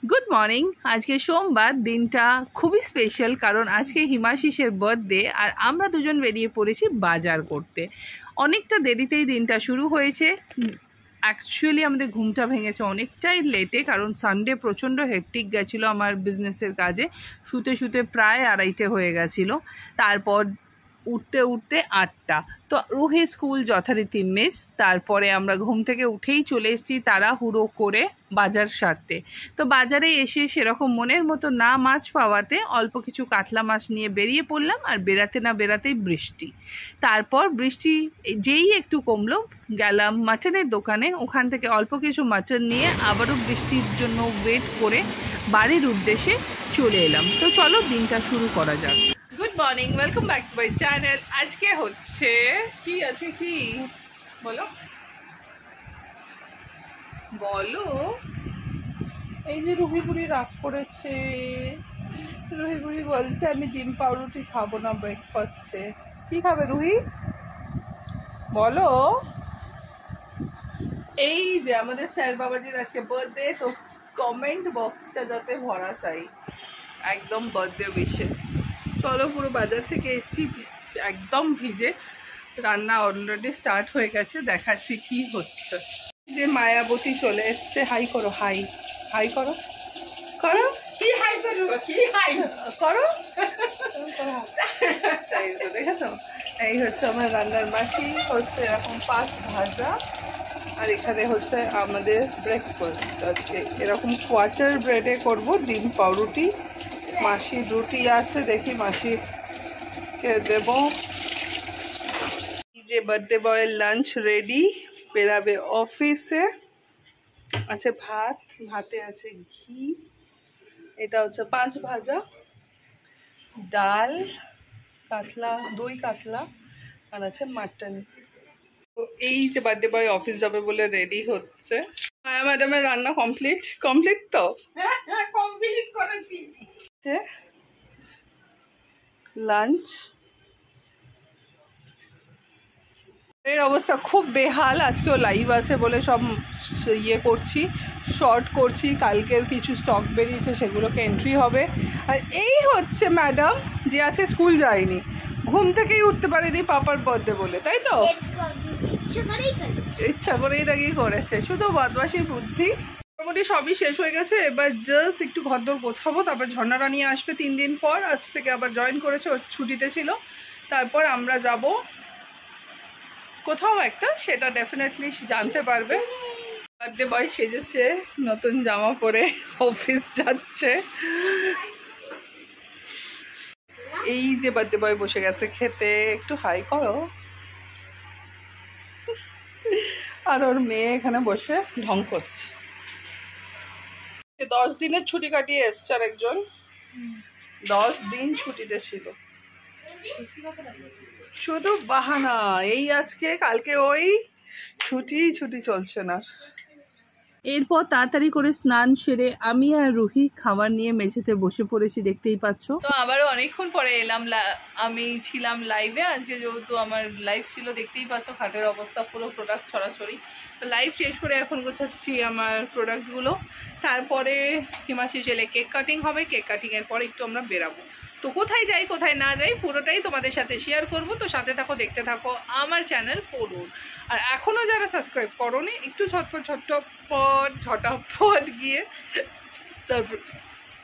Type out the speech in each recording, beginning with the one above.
Good morning. আজকে সোমবার, দিনটা খুবই স্পেশাল কারণ আজকে হিমাশিসের বার্থডে আর আমরা দুজন বেরিয়ে পড়েছি বাজার করতে। অনেকটা দেরিতেই দিনটা শুরু হয়েছে। অ্যাকচুয়ালি আমাদের ঘুমটা ভেঙেছে অনেকটাই লেটে কারণ সানডে প্রচণ্ড হেক্টিক গেছিলো আমার বিজনেসের কাজে। শুতে শুতে প্রায় 2:30 হয়ে গেছিলো। তারপর উঠতে উঠতে 8টা। তো রুহি স্কুল যথারীতি মিস। তারপরে আমরা ঘুম থেকে উঠেই চলে এসেছি তাড়াহুড়ো করে বাজার সারতে। তো বাজারে এসে সেরকম মনের মতো না মাছ পাওয়াতে অল্প কিছু কাতলা মাছ নিয়ে বেরিয়ে পড়লাম। আর বেরাতে না বেরাতেই বৃষ্টি। তারপর বৃষ্টি যেই একটু কমলো, গেলাম মাটনের দোকানে। ওখান থেকে অল্প কিছু মাটন নিয়ে আবারও বৃষ্টির জন্য ওয়েট করে বাড়ির উদ্দেশ্যে চলে এলাম। তো চলো দিনটা শুরু করা যাক। Good morning, welcome back to my channel. আজকে হচ্ছে কি আছে, কি বলো বলো। এই যে রুহিপুরি রাগ করেছে। রুহিপুরি বলছে আমি ডিম পাউরুটি খাবো না ব্রেকফাস্টে। কি খাবে রুহি বলো? এই যে আমাদের স্যার বাবাজির আজকে বার্থডে, তো কমেন্ট বক্সটা যাতে ভরা চাই একদম বার্থডে উইশে। চলো, পুরো বাজার থেকে এসছি একদম ভিজে। রান্না অলরেডি স্টার্ট হয়ে গেছে, দেখাচ্ছি কি হচ্ছে। যে মায়াবতী চলে এসছে। হাই করো, হাই হাই করো, করো কি হাই করো, কি হাই করো। দেখেছো, এই হচ্ছে আমার রান্নার মাসি। হচ্ছে এরকম 5 ভাজা আর এখানে হচ্ছে আমাদের ব্রেকফাস্ট। আজকে এরকম কোয়ার্টার ব্রেডে করব ডিম পাউরুটি। মাসির রুটি আছে, দেখি মাসিকে দেব। যে বার্থডে বয়ের লাঞ্চ রেডি, বেরাবে অফিসে। আছে ভাত, ভাতে আছে ঘি, এটা হচ্ছে 5 ভাজা, ডাল, কাতলা, দই কাতলা আর আছে মাটন। তো এই যে বার্থডে বয় অফিস যাবে বলে রেডি হচ্ছে। হ্যাঁ ম্যাডামের রান্না কমপ্লিট তো কমপ্লিট করেছি। লাঞ্চ এর অবস্থা খুব বেহাল। আজকেও লাইভ আছে বলে সব ইয়ে করছি, শর্ট করছি। কালকের কিছু স্টক বেরিয়েছে, সেগুলোকে এন্ট্রি হবে। আর এই হচ্ছে ম্যাডাম, যে আছে স্কুল যায়নি, ঘুম থেকেই উঠতে পারেনি পাপার বার্থডে বলে, তাই তো? ইচ্ছা করেই নাকি করেছে, শুধু বদমাশির বুদ্ধি। মোটামুটি সবই শেষ হয়ে গেছে। এবার জাস্ট একটু ঘরদোর গোছাবো, তারপর ঝর্ণারা নিয়ে আসবে 3 দিন পর। আজ থেকে আবার জয়েন করেছে, ওর ছুটিতে ছিল। তারপর আমরা যাব কোথাও একটা, সেটা ডেফিনেটলি জানতে পারবে। বার্থডে বয় সেজেছে, নতুন জামা পরে অফিস যাচ্ছে। এই যে বার্থডে বয় বসে গেছে খেতে, একটু হাই করো। আর ওর মেয়ে এখানে বসে ঢং করছে। 10 দিনের ছুটি কাটিয়ে এসছে আর একজন 10 দিন ছুটিতে ছিল। শুধু বাহানা, এই আজকে কালকে ওই ছুটি চলছে না। এরপর তাড়াতাড়ি করে স্নান সেরে আমি আর রুহি খাবার নিয়ে মেঝেতে বসে পড়েছি, দেখতেই পাচ্ছ। তো আবারও অনেকক্ষণ পরে এলাম। আমি ছিলাম লাইভে আজকে, যেহেতু আমার লাইভ ছিল, দেখতেই পাচ্ছ খাটের অবস্থা পুরো প্রোডাক্ট ছড়াছড়ি। তো লাইভ শেষ করে এখন গোছাচ্ছি আমার প্রোডাক্টগুলো। তারপরে হিমাশিস এলে কেক কাটিং হবে। কেক কাটিংয়ের পরে একটু আমরা বেরাবো। তো কোথায় যাই কোথায় না যাই পুরোটাই তোমাদের সাথে শেয়ার করব। তো সাথে থাকো, দেখতে থাকো আমার চ্যানেল ফরুন। আর এখনও যারা সাবস্ক্রাইব করোনি, একটু ঝটাপট গিয়ে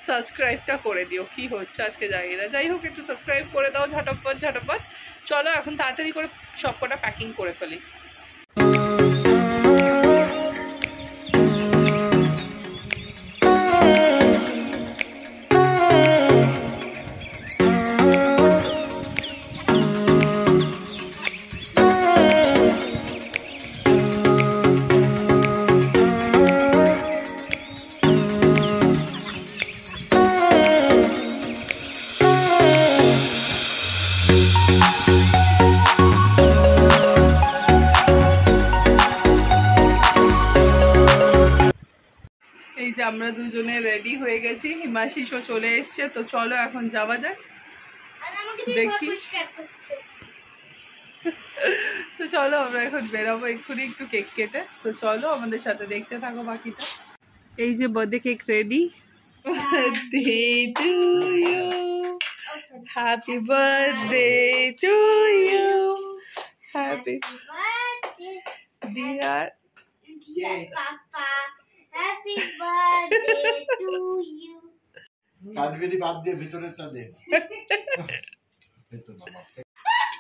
সাবস্ক্রাইবটা করে দিও। কি হচ্ছে আজকে জানি না, যাই হোক একটু সাবস্ক্রাইব করে দাও ঝটাপট। চলো এখন তাড়াতাড়ি করে সব কটা প্যাকিং করে ফেলি। এই যে আমরা দুজনে রেডি হয়ে গেছি, হিমাশিসও চলে এসছে। তো চলো এখন যাওয়া যাক, দেখি। তো চলো আমরা এখন বেরোবো এক্ষুনি একটু কেক কেটে। তো চলো আমাদের সাথে দেখতে থাকো বাকিটা। এই যে birthday cake ready. Birthday to you, happy birthday to you, happy dear Papa, happy birthday to you. কানবেরি বাদ দিয়ে ভিতরেরটা দে।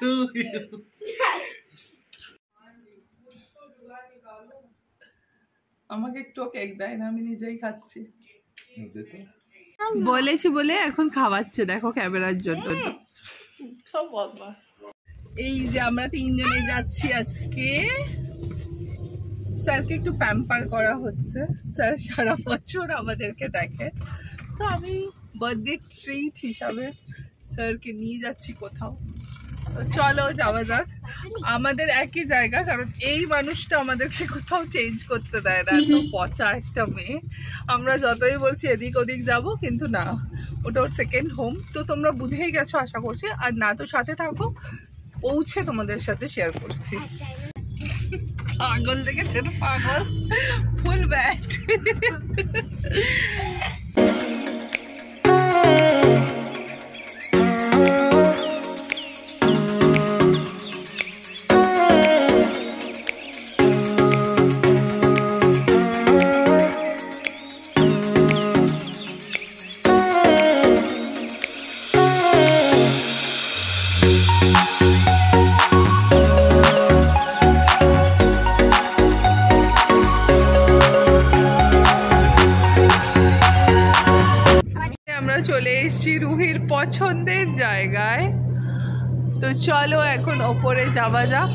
To you. আমাকে একটু কেক দেয় না, আমি নিজেই খাচ্ছি। দে তো। বলেছি বলে এখন খাওয়াচ্ছে, দেখো ক্যামেরার জন্য। এই যে আমরা তিনজনে যাচ্ছি আজকে। স্যারকে একটু প্যাম্পার করা হচ্ছে, স্যার সারা বছর আমাদেরকে দেখে, তো আমি বার্থডে ট্রিট হিসাবে স্যারকে নিয়ে যাচ্ছি কোথাও। তো চলো যাওয়া যাক। আমাদের একই জায়গা, কারণ এই মানুষটা আমাদেরকে কোথাও চেঞ্জ করতে দেয় না, তো পচা একটা মেয়ে। আমরা যতই বলছি এদিক ওদিক যাব, কিন্তু না, ওটা ওর সেকেন্ড হোম। তো তোমরা বুঝেই গেছো আশা করছি, আর না তো সাথে থাকো, পৌঁছে তোমাদের সাথে শেয়ার করছি। পাগল দেখেছেন, পাগল ফুল ব্যাট। আমরা চলে এসেছি রুহির পছন্দের জায়গায়। তো চলো এখন ওপরে যাওয়া যাক।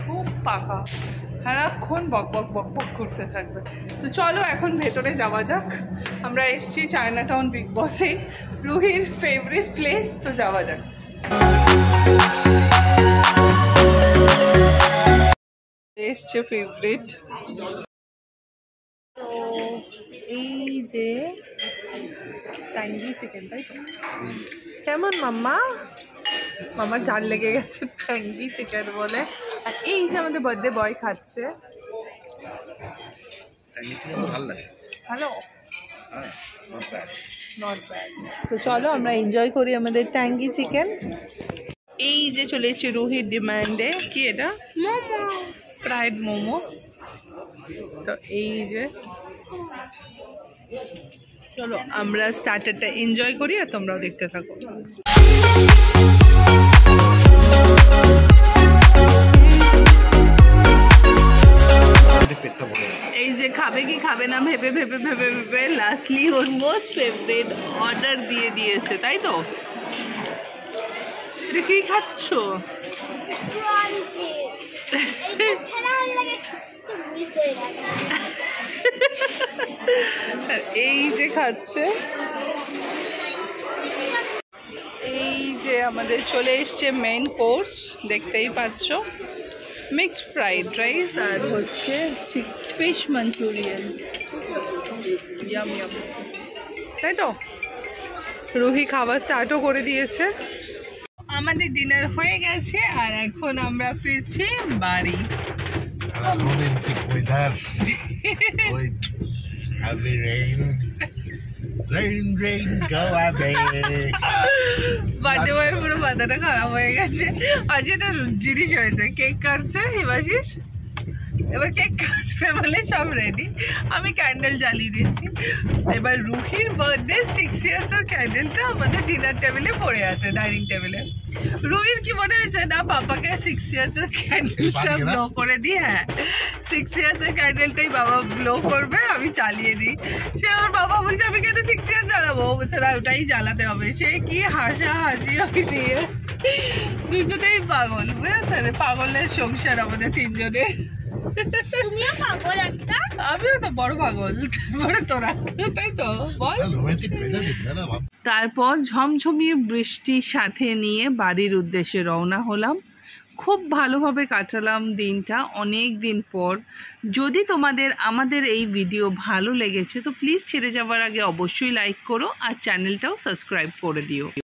খুব পাকা, সারাক্ষণ বক বক বক বক করতে থাকবে। তো চলো এখন ভেতরে যাওয়া যাক। আমরা এসেছি চায়না টাউন বিগ বসে, রুহির ফেভারিট প্লেস। তো যাওয়া যাক। এসছে ফেভারিট। তো এই যে ট্যাঙ্গি চিকেন, তাই তো? কেমন মাম্মা? মামা জাল লেগে গেছে ট্যাঙ্গি চিকেন বলে। আর এই যে আমাদের বার্থডে বয় খাচ্ছে। ভালো, নট ব্যাড। তো চলো আমরা এনজয় করি আমাদের ট্যাঙ্গি চিকেন। এই যে চলে এসেছি রুহির ডিমান্ডে। কি এটা? মোমো, ফ্রাইড মোমো। তো এই যে চলো আমরা স্টার্টারটা এনজয় করি, আর তোমরাও দেখতে থাকো। এই যে খাবে কি খাবে না ভেবে ভেবে ভেবে ভেবে লাস্টলি ওর মোস্ট ফেভারিট অর্ডার দিয়ে দিয়েছে, তাই তো? এটা কি খাচ্ছ? এই যে খাচ্ছে। এই যে আমাদের চলে এসছে মেন কোর্স, দেখতেই পাচ্ছ। মিক্সড ফ্রাইড রাইস আর হচ্ছে ফিশ মাঞ্চুরিয়ান। ইয়াম ইয়াম, তাই তো? রুহি খাবার স্টার্টও করে দিয়েছে। আমাদের ডিনার হয়ে গেছে, আর এখন আমরা ফিরছি বাড়ি। Romantic weather with heavy rain. Rain, rain, go away. Birthday বয়ের পুরো মাথাটা খারাপ হয়ে গেছে। আজকে তো জিনিস হয়েছে, কেক কাটছে হিমাশিস, এবার কেক কাটবে বলে সব রেডি। আমি ক্যান্ডেল জ্বালিয়ে দিচ্ছি। এবার রুহির বার্থডে 6 ইয়ার্সের ক্যান্ডেলটা আমাদের ডিনার টেবিলে পড়ে আছে, ডাইনিং টেবিলে। রুহির কি মনে হয়েছে না পাপাকে 6 ইয়ার্সের ক্যান্ডেলটা ব্লো করে দিই? হ্যাঁ, 6 ইয়ার্সের ক্যান্ডেলটাই বাবা ব্লো করবে, আমি চালিয়ে দিই। সে ওর বাবা বলছে আমি কেন 6 ইয়ার্স জ্বালাবো, বলছে না ওটাই জ্বালাতে হবে। সে কি হাসা হাসি ওকে দিয়ে, দুজনেই পাগল, বুঝেছেন? পাগলের সংসার আমাদের তিনজনের। তুমিও পাগল একটা। আমিও তো বড় পাগল, তারপরে তোরা, তাই তো বল। Romantic weather দেখলে না ভাব। তারপর ঝমঝমিয়ে বৃষ্টির সাথে নিয়ে বাড়ির উদ্দেশ্যে রওনা হলাম। খুব ভালোভাবে কাটালাম দিনটা, অনেক দিন পর। যদি তোমাদের আমাদের এই ভিডিও ভালো লেগেছে তো প্লিজ ছেড়ে যাওয়ার আগে অবশ্যই লাইক করো, আর চ্যানেলটাও সাবস্ক্রাইব করে দিও।